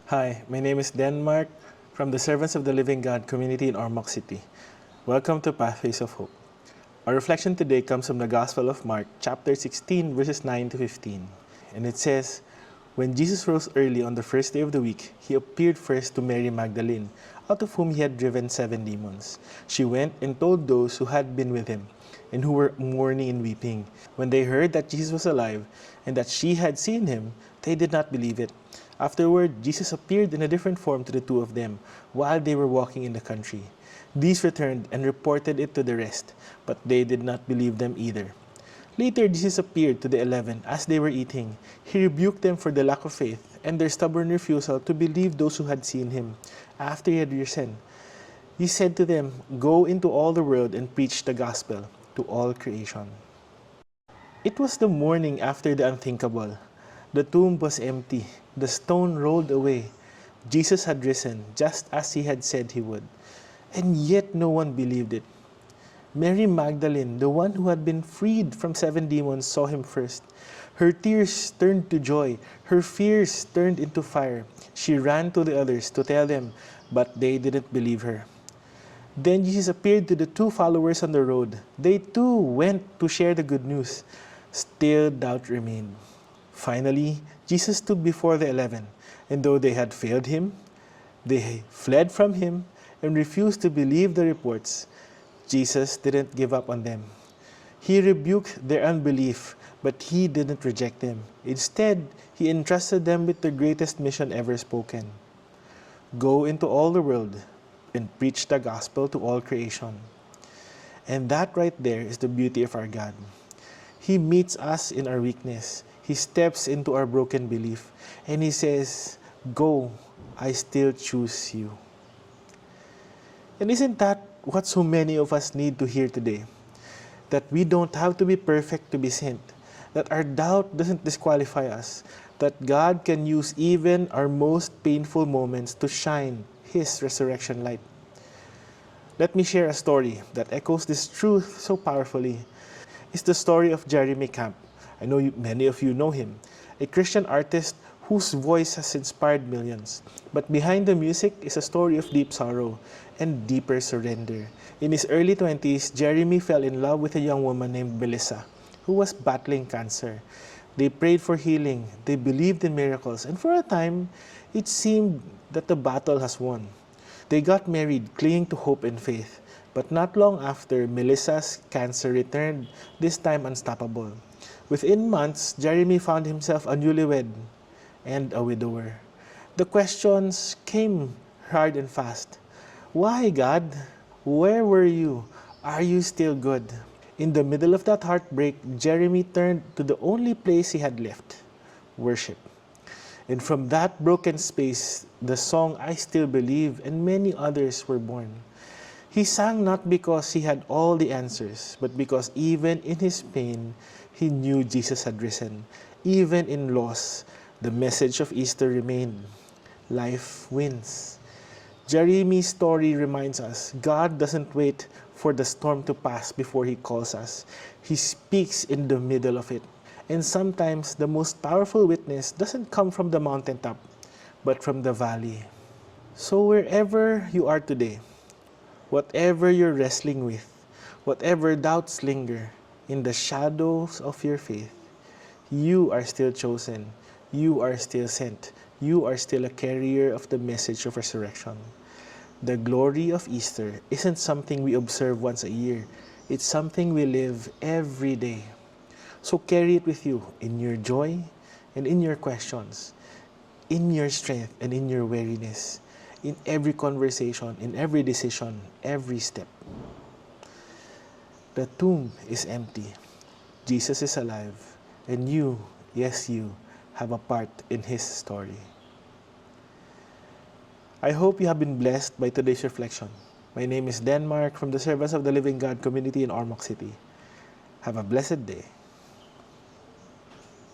Hi, my name is Denmark from the Servants of the Living God community in Ormoc City. Welcome to Pathways of Hope. Our reflection today comes from the Gospel of Mark, chapter 16, verses 9 to 15. And it says, "When Jesus rose early on the first day of the week, he appeared first to Mary Magdalene, out of whom he had driven 7 demons. She went and told those who had been with him, and who were mourning and weeping. When they heard that Jesus was alive, and that she had seen him, they did not believe it. Afterward, Jesus appeared in a different form to the 2 of them, while they were walking in the country. These returned and reported it to the rest, but they did not believe them either. Later, Jesus appeared to the 11 as they were eating. He rebuked them for the lack of faith and their stubborn refusal to believe those who had seen him after he had risen. He said to them, 'Go into all the world and preach the gospel to all creation.'" It was the morning after the unthinkable. The tomb was empty. The stone rolled away. Jesus had risen, just as he had said he would. And yet no one believed it. Mary Magdalene, the one who had been freed from 7 demons, saw him first. Her tears turned to joy. Her fears turned into fire. She ran to the others to tell them, but they didn't believe her. Then Jesus appeared to the 2 followers on the road. They too went to share the good news. Still doubt remained. Finally, Jesus stood before the 11, and though they had failed him, they fled from him and refused to believe the reports. Jesus didn't give up on them. He rebuked their unbelief, but he didn't reject them. Instead, he entrusted them with the greatest mission ever spoken. Go into all the world and preach the gospel to all creation. And that right there is the beauty of our God. He meets us in our weakness. He steps into our broken belief, and he says, "Go, I still choose you." And isn't that what so many of us need to hear today? That we don't have to be perfect to be sent. That our doubt doesn't disqualify us. That God can use even our most painful moments to shine His resurrection light. Let me share a story that echoes this truth so powerfully. It's the story of Jeremy Camp. I know many of you know him, a Christian artist whose voice has inspired millions. But behind the music is a story of deep sorrow and deeper surrender. In his early 20s, Jeremy fell in love with a young woman named Melissa, who was battling cancer. They prayed for healing, they believed in miracles, and for a time, it seemed that the battle has won. They got married, clinging to hope and faith. But not long after, Melissa's cancer returned, this time unstoppable. Within months, Jeremy found himself a newlywed and a widower. The questions came hard and fast. Why, God? Where were you? Are you still good? In the middle of that heartbreak, Jeremy turned to the only place he had left, worship. And from that broken space, the song "I Still Believe" and many others were born. He sang not because he had all the answers, but because even in his pain, he knew Jesus had risen. Even in loss, the message of Easter remained. Life wins. Jeremy's story reminds us God doesn't wait for the storm to pass before He calls us. He speaks in the middle of it. And sometimes the most powerful witness doesn't come from the mountaintop, but from the valley. So wherever you are today, whatever you're wrestling with, whatever doubts linger, in the shadows of your faith, you are still chosen. You are still sent. You are still a carrier of the message of resurrection. The glory of Easter isn't something we observe once a year. It's something we live every day. So carry it with you in your joy and in your questions, in your strength and in your weariness, in every conversation, in every decision, every step. The tomb is empty. Jesus is alive. And you, yes you, have a part in His story. I hope you have been blessed by today's reflection. My name is Denmark from the Servants of the Living God community in Ormoc City. Have a blessed day.